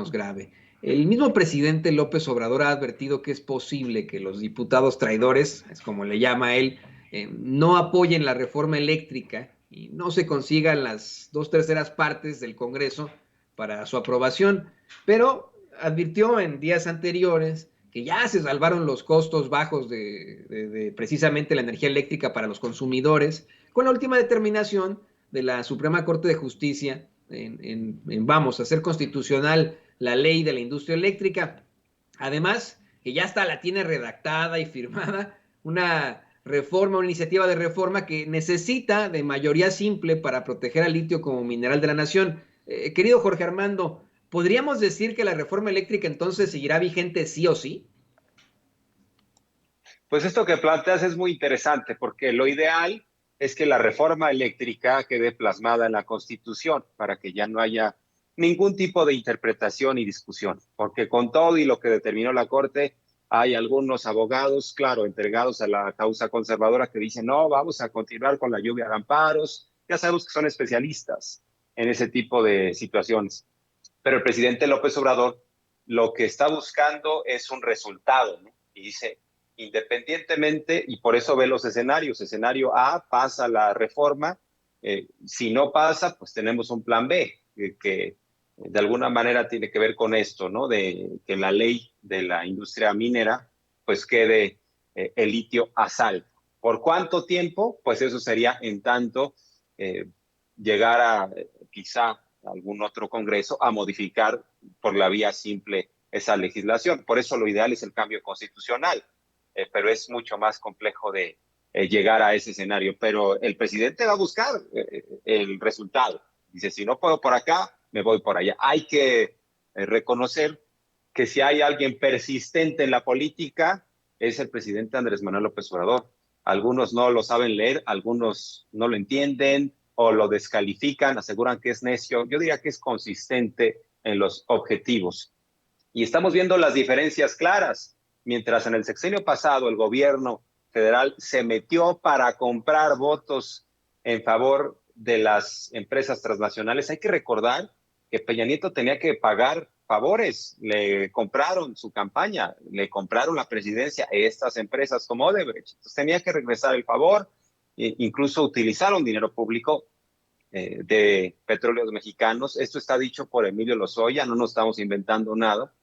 grave. El mismo presidente López Obrador ha advertido que es posible que los diputados traidores, es como le llama él, no apoyen la reforma eléctrica y no se consigan las dos terceras partes del Congreso para su aprobación, pero advirtió en días anteriores que ya se salvaron los costos bajos de precisamente la energía eléctrica para los consumidores, con la última determinación de la Suprema Corte de Justicia vamos, hacer constitucional la ley de la industria eléctrica. Además, que ya está la tiene redactada y firmada una reforma, una iniciativa de reforma que necesita de mayoría simple para proteger al litio como mineral de la nación. Querido Jorge Armando, ¿podríamos decir que la reforma eléctrica entonces seguirá vigente sí o sí? Pues esto que planteas es muy interesante porque lo ideal es que la reforma eléctrica quede plasmada en la Constitución para que ya no haya ningún tipo de interpretación y discusión, porque con todo y lo que determinó la Corte, hay algunos abogados, claro, entregados a la causa conservadora que dicen, no, vamos a continuar con la lluvia de amparos. Ya sabemos que son especialistas en ese tipo de situaciones. Pero el presidente López Obrador lo que está buscando es un resultado, ¿no? Y dice, independientemente, y por eso ve los escenarios, escenario A, pasa la reforma, si no pasa, pues tenemos un plan B, que de alguna manera tiene que ver con esto, ¿no? De que la ley de la industria minera, pues quede el litio a salvo. ¿Por cuánto tiempo? Pues eso sería en tanto eh, llegar a quizá algún otro congreso a modificar por la vía simple esa legislación. Por eso lo ideal es el cambio constitucional, pero es mucho más complejo de llegar a ese escenario. Pero el presidente va a buscar el resultado. Dice, si no puedo por acá, me voy por allá. Hay que reconocer que si hay alguien persistente en la política, es el presidente Andrés Manuel López Obrador. Algunos no lo saben leer, algunos no lo entienden o lo descalifican, aseguran que es necio. Yo diría que es consistente en los objetivos. Y estamos viendo las diferencias claras. Mientras en el sexenio pasado el gobierno federal se metió para comprar votos en favor de las empresas transnacionales, hay que recordar que Peña Nieto tenía que pagar favores, le compraron su campaña, le compraron la presidencia a estas empresas como Odebrecht. Entonces tenía que regresar el favor, incluso utilizaron dinero público de petróleos mexicanos. Esto está dicho por Emilio Lozoya, no nos estamos inventando nada,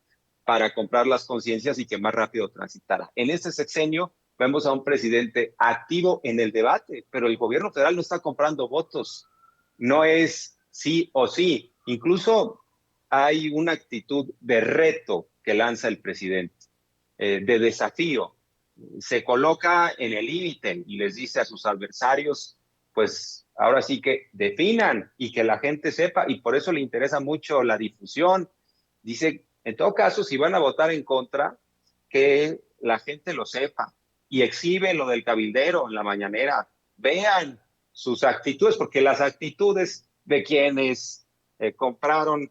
para comprar las conciencias y que más rápido transitara. En este sexenio vemos a un presidente activo en el debate, pero el gobierno federal no está comprando votos. No es sí o sí. Incluso hay una actitud de reto que lanza el presidente, de desafío. Se coloca en el límite y les dice a sus adversarios, pues ahora sí que definan y que la gente sepa, y por eso le interesa mucho la difusión. Dice, en todo caso, si van a votar en contra, que la gente lo sepa y exhibe lo del cabildero en la mañanera. Vean sus actitudes, porque las actitudes de quienes compraron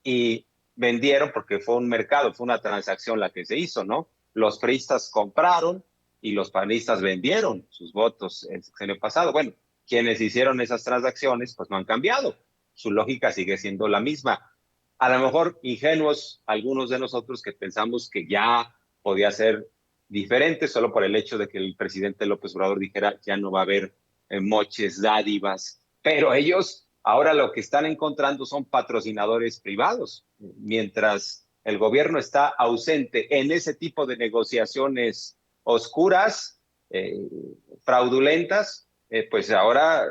y vendieron, porque fue un mercado, fue una transacción la que se hizo, ¿no? Los priistas compraron y los panistas vendieron sus votos el sexenio pasado. Bueno, quienes hicieron esas transacciones, pues no han cambiado. Su lógica sigue siendo la misma. A lo mejor ingenuos algunos de nosotros que pensamos que ya podía ser diferente solo por el hecho de que el presidente López Obrador dijera ya no va a haber moches, dádivas, pero ellos ahora lo que están encontrando son patrocinadores privados, mientras el gobierno está ausente en ese tipo de negociaciones oscuras, fraudulentas, pues ahora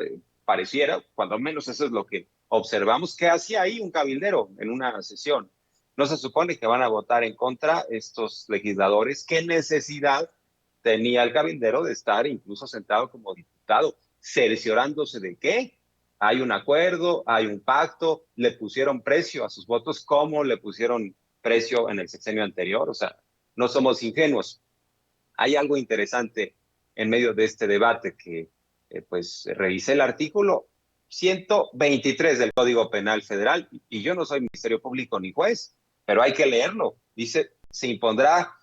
pareciera, cuando menos eso es lo que observamos, que hacía ahí un cabildero en una sesión. No se supone que van a votar en contra estos legisladores. ¿Qué necesidad tenía el cabildero de estar incluso sentado como diputado? ¿Cerciorándose de qué? Hay un acuerdo, hay un pacto, le pusieron precio a sus votos como le pusieron precio en el sexenio anterior. O sea, no somos ingenuos. Hay algo interesante en medio de este debate que, pues, revisé el artículo 123 del Código Penal Federal y yo no soy Ministerio Público ni juez, pero hay que leerlo. Dice, se impondrá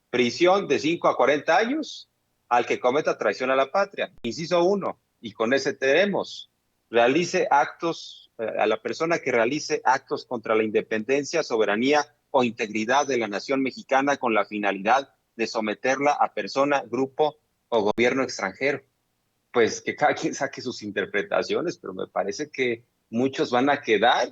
prisión de 5 a 40 años al que cometa traición a la patria. Inciso 1, y con ese tenemos, realice actos a la persona que realice actos contra la independencia, soberanía o integridad de la nación mexicana con la finalidad de someterla a persona, grupo o gobierno extranjero. Pues que cada quien saque sus interpretaciones, pero me parece que muchos van a quedar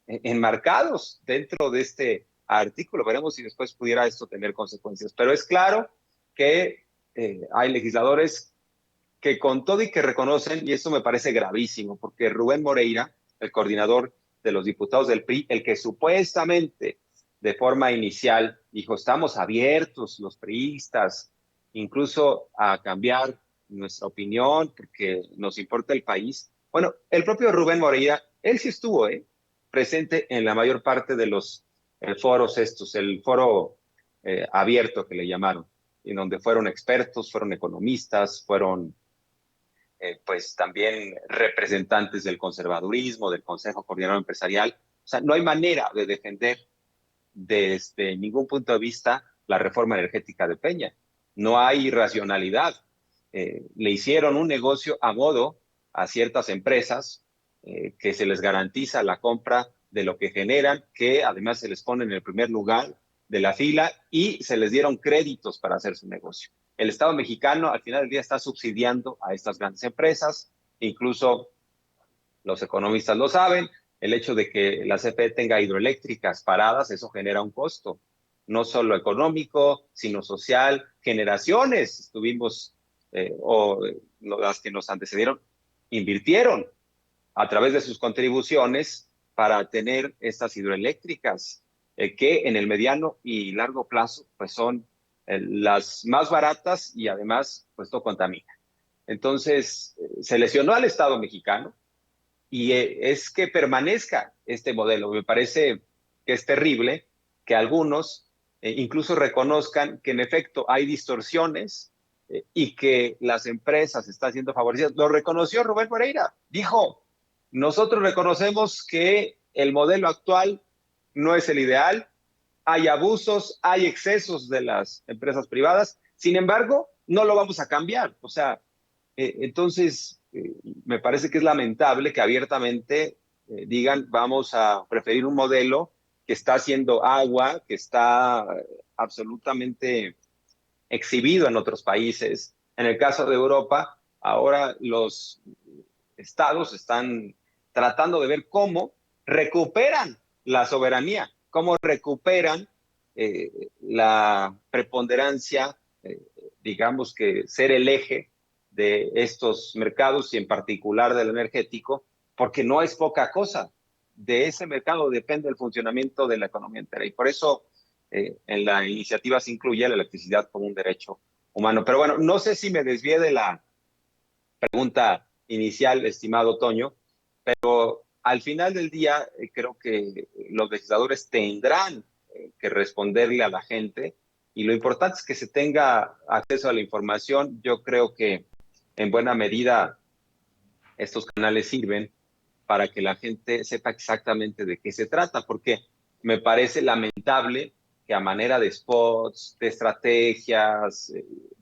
enmarcados dentro de este artículo. Veremos si después pudiera esto tener consecuencias. Pero es claro que hay legisladores que con todo y que reconocen, y esto me parece gravísimo, porque Rubén Moreira, el coordinador de los diputados del PRI, el que supuestamente de forma inicial dijo, estamos abiertos los priistas, incluso a cambiar nuestra opinión porque nos importa el país. Bueno, el propio Rubén Moreira, él sí estuvo presente en la mayor parte de los foros estos, el foro abierto que le llamaron, en donde fueron expertos, fueron economistas, fueron pues también representantes del conservadurismo, del Consejo Coordinador Empresarial. O sea, no hay manera de defender desde ningún punto de vista la reforma energética de Peña. No hay racionalidad. Le hicieron un negocio a modo a ciertas empresas que se les garantiza la compra de lo que generan, que además se les pone en el primer lugar de la fila y se les dieron créditos para hacer su negocio. El Estado mexicano al final del día está subsidiando a estas grandes empresas, incluso los economistas lo saben, el hecho de que la CFE tenga hidroeléctricas paradas, eso genera un costo, no solo económico, sino social. Generaciones estuvimos, o las que nos antecedieron, invirtieron a través de sus contribuciones para tener estas hidroeléctricas, que en el mediano y largo plazo pues son las más baratas y además pues no contamina. Entonces, se lesionó al Estado mexicano y es que permanezca este modelo. Me parece que es terrible que algunos incluso reconozcan que en efecto hay distorsiones y que las empresas están siendo favorecidas. Lo reconoció Rubén Moreira. Dijo, nosotros reconocemos que el modelo actual no es el ideal, hay abusos, hay excesos de las empresas privadas, sin embargo, no lo vamos a cambiar. O sea, entonces, me parece que es lamentable que abiertamente digan, vamos a preferir un modelo que está haciendo agua, que está absolutamente exhibido en otros países. En el caso de Europa, ahora los estados están tratando de ver cómo recuperan la soberanía, cómo recuperan la preponderancia, digamos que ser el eje de estos mercados y en particular del energético, porque no es poca cosa. De ese mercado depende el funcionamiento de la economía entera y por eso en la iniciativa se incluye la electricidad como un derecho humano. Pero bueno, no sé si me desvié de la pregunta inicial, estimado Toño, pero al final del día creo que los legisladores tendrán que responderle a la gente y lo importante es que se tenga acceso a la información. Yo creo que en buena medida estos canales sirven para que la gente sepa exactamente de qué se trata, porque me parece lamentable que a manera de spots, de estrategias,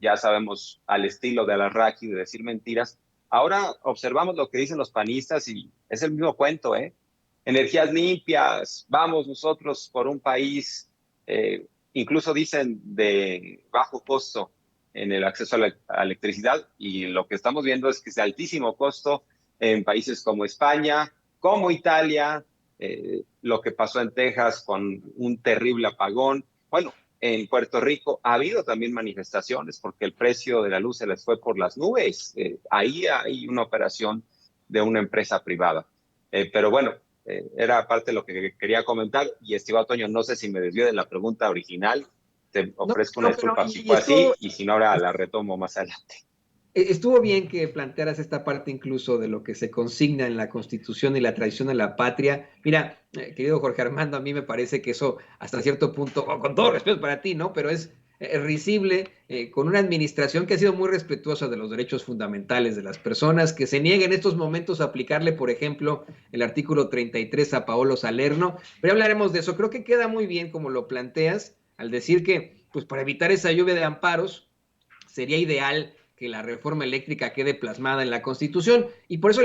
ya sabemos al estilo de Alarraqui de decir mentiras, ahora observamos lo que dicen los panistas y es el mismo cuento, ¿eh? Energías limpias, vamos nosotros por un país, incluso dicen de bajo costo en el acceso a la electricidad y lo que estamos viendo es que es de altísimo costo en países como España, como Italia, lo que pasó en Texas con un terrible apagón. Bueno, en Puerto Rico ha habido también manifestaciones porque el precio de la luz se les fue por las nubes. Ahí hay una operación de una empresa privada. Pero bueno, era parte de lo que quería comentar. Y estimado Toño, no sé si me desvío de la pregunta original. Te No, ofrezco una no, pero disculpa si fue así y si no, ahora la retomo más adelante. estuvo bien que plantearas esta parte incluso de lo que se consigna en la Constitución y la traición a la patria. Mira, querido Jorge Armando, a mí me parece que eso hasta cierto punto, con todo respeto para ti, ¿no? Pero es risible con una administración que ha sido muy respetuosa de los derechos fundamentales de las personas, que se niega en estos momentos a aplicarle, por ejemplo, el artículo 33 a Paolo Salerno. Pero ya hablaremos de eso. Creo que queda muy bien como lo planteas al decir que, pues para evitar esa lluvia de amparos, sería ideal que la reforma eléctrica quede plasmada en la Constitución y por eso